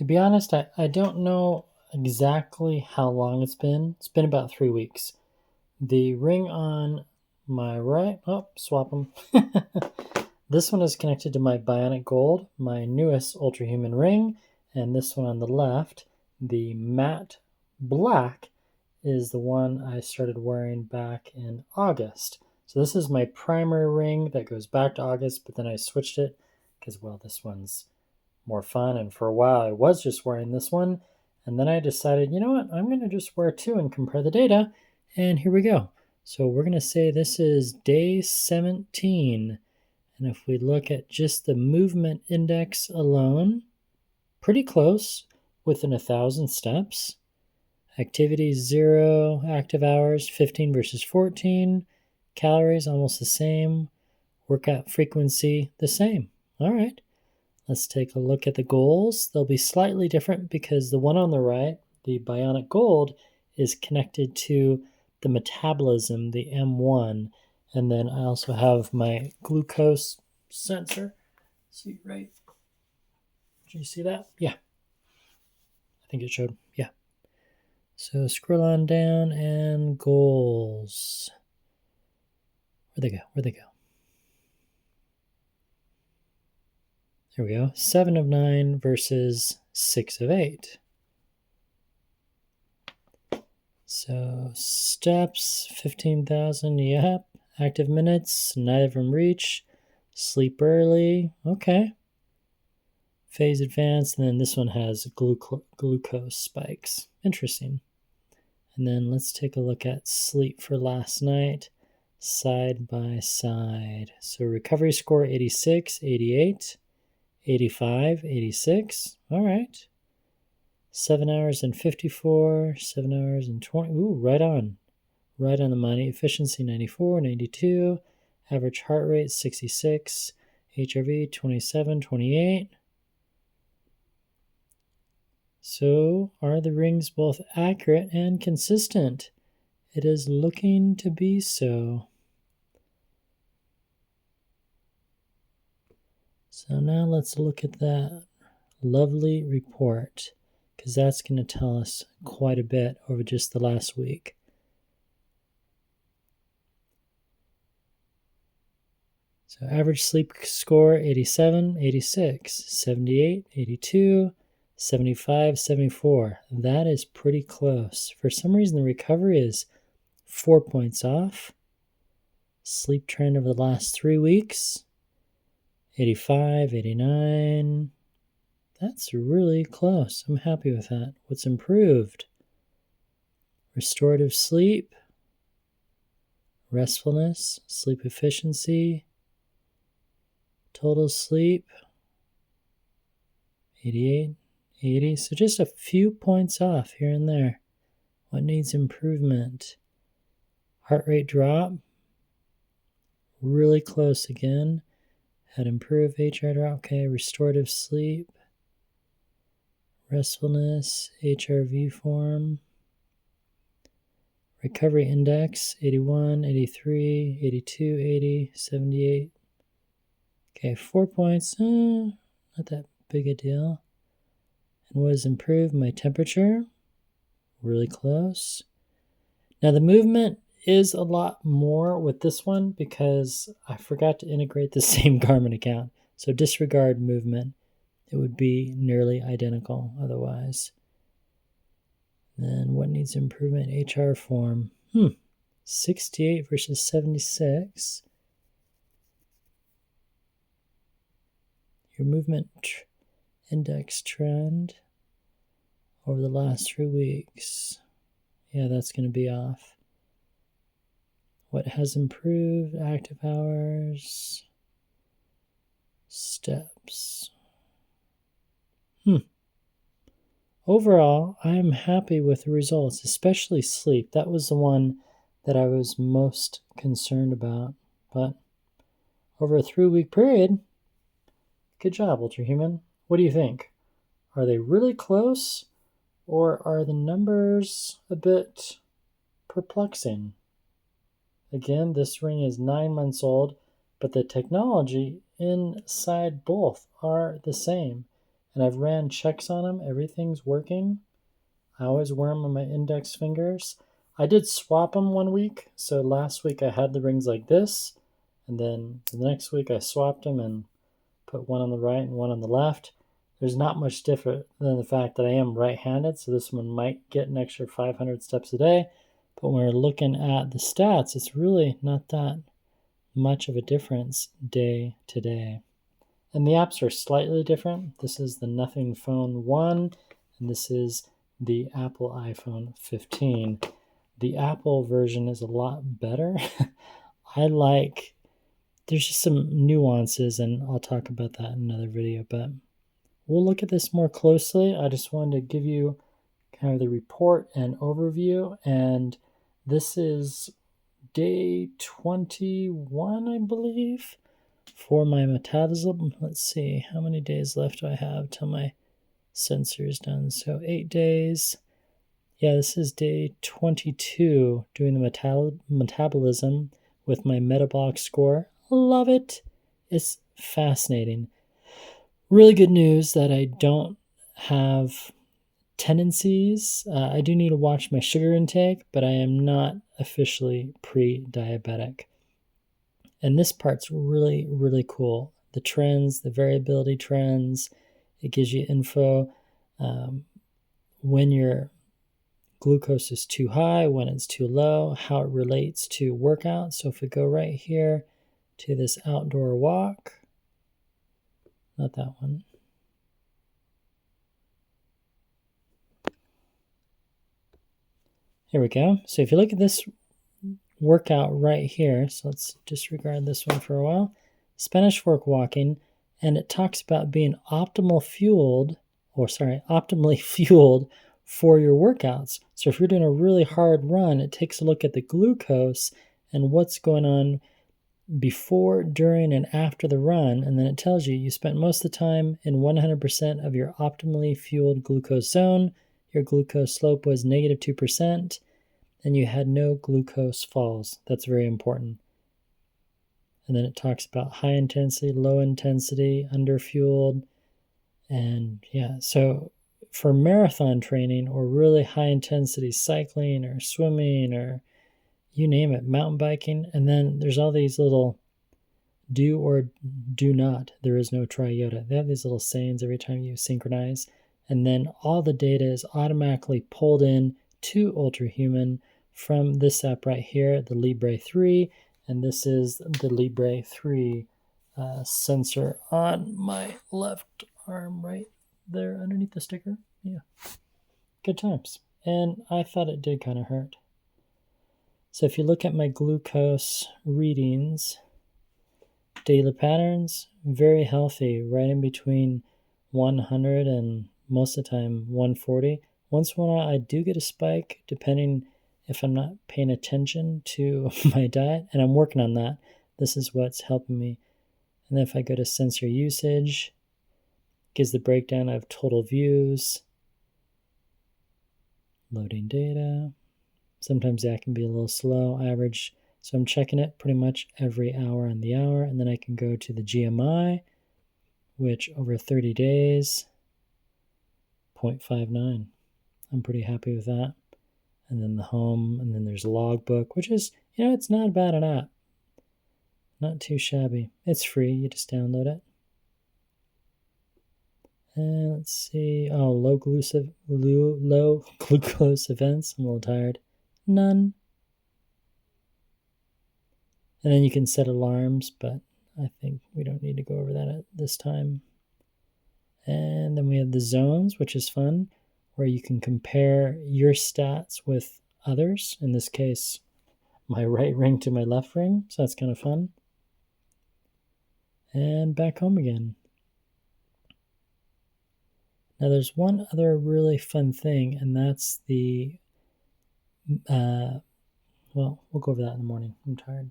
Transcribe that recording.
To be honest, I don't know exactly how long it's been. It's been about 3 weeks. The ring on my right, oh, swap them. This one is connected to my Bionic Gold, my newest Ultrahuman ring, and this one on the left, the matte black, is the one I started wearing back in August. So this is my primary ring that goes back to August, but then I switched it because, well, this one's more fun. And for a while, I was just wearing this one. And then I decided, you know what, I'm going to just wear two and compare the data. And here we go. So we're going to say this is day 17. And if we look at just the movement index alone, pretty close, within 1,000 steps. Activity 0, active hours 15 versus 14. Calories almost the same. Workout frequency the same. All right. Let's take a look at the goals. They'll be slightly different because the one on the right, the Bionic Gold, is connected to the metabolism, the M1. And then I also have my glucose sensor. See, right? Did you see that? Yeah. I think it showed. Yeah. So scroll on down and goals. Where'd they go? Where'd they go? There we go. 7 of 9 versus 6 of 8. So steps, 15,000, yep. Active minutes, neither of them reach. Sleep early, okay. Phase advanced, and then this one has glucose spikes. Interesting. And then let's take a look at sleep for last night, side by side. So recovery score 86, 88, 85, 86. All right. 7 hours and 54, 7 hours and 20. Ooh, right on the money. Efficiency 94, 92. Average heart rate 66. HRV 27, 28. So are the rings both accurate and consistent? It is looking to be so. So now let's look at that lovely report, because that's going to tell us quite a bit over just the last week. So average sleep score 87, 86, 78, 82, 75, 74. That is pretty close. For some reason, the recovery is 4 points off. Sleep trend over the last 3 weeks, 85, 89. That's really close. I'm happy with that. What's improved? Restorative sleep, restfulness, sleep efficiency, total sleep, 88, 80. So just a few points off here and there. What needs improvement? Heart rate drop, really close again. Had improved HR drop. Okay, restorative sleep, restfulness, HRV form, recovery index 81, 83, 82, 80, 78. Okay, 4 points, not that big a deal. And what has improved? My temperature, really close. Now the movement is a lot more with this one because I forgot to integrate the same Garmin account. So disregard movement. It would be nearly identical otherwise. Then what needs improvement? HR form. 68 versus 76. Your movement index trend over the last 3 weeks. Yeah, that's going to be off. What has improved? Active hours. Steps. Overall, I am happy with the results, especially sleep. That was the one that I was most concerned about. But over a 3-week period, good job, Ultrahuman. What do you think? Are they really close, or are the numbers a bit perplexing? Again, this ring is 9 months old, but the technology inside both are the same. and I've ran checks on them. Everything's working. I always wear them on my index fingers. I did swap them one week. So last week I had the rings like this, and then the next week I swapped them and put one on the right and one on the left. There's not much different than the fact that I am right-handed, so this one might get an extra 500 steps a day. But when we're looking at the stats, it's really not that much of a difference day to day. And the apps are slightly different. This is the Nothing Phone 1, and this is the Apple iPhone 15. The Apple version is a lot better. There's just some nuances, and I'll talk about that in another video, but we'll look at this more closely. I just wanted to give you kind of the report and overview, and this is day 21, I believe, for my metabolism. Let's see, how many days left do I have till my sensor is done? So 8 days. Yeah, this is day 22, doing the metabolism with my metabolic score. Love it. It's fascinating. Really good news that I don't have tendencies. I do need to watch my sugar intake, but I am not officially pre-diabetic. And this part's really, really cool. The trends, the variability trends, it gives you info when your glucose is too high, when it's too low, how it relates to workout. So if we go right here to this outdoor walk, not that one. Here we go. So if you look at this workout right here, so let's disregard this one for a while. Spanish fork walking, and it talks about being optimally fueled for your workouts. So if you're doing a really hard run, it takes a look at the glucose and what's going on before, during, and after the run, and then it tells you spent most of the time in 100% of your optimally fueled glucose zone, your glucose slope was negative 2%, and you had no glucose falls. That's very important. And then it talks about high intensity, low intensity, underfueled, and yeah, so for marathon training or really high intensity cycling or swimming or you name it, mountain biking, and then there's all these little do or do not. There is no try Yoda. They have these little sayings every time you synchronize, and then all the data is automatically pulled in to Ultrahuman from this app right here, the Libre 3, and this is the Libre 3 sensor on my left arm right there underneath the sticker. Yeah, good times. And I thought it did kind of hurt. So if you look at my glucose readings, daily patterns, very healthy, right in between 100 and most of the time 140. Once in a while I do get a spike depending if I'm not paying attention to my diet, and I'm working on that. This is what's helping me. And then if I go to sensor usage, it gives the breakdown of total views, loading data. Sometimes that can be a little slow, average. So I'm checking it pretty much every hour on the hour, and then I can go to the GMI, which over 30 days, 0.59. I'm pretty happy with that. And then the home, and then there's a logbook, which is, it's not bad an app. Not too shabby. It's free, you just download it. And let's see, low glucose events. I'm a little tired. None. And then you can set alarms, but I think we don't need to go over that at this time. And then we have the zones, which is fun, where you can compare your stats with others. In this case, my right ring to my left ring, so that's kind of fun. And back home again. Now there's one other really fun thing, and that's the, we'll go over that in the morning. I'm tired.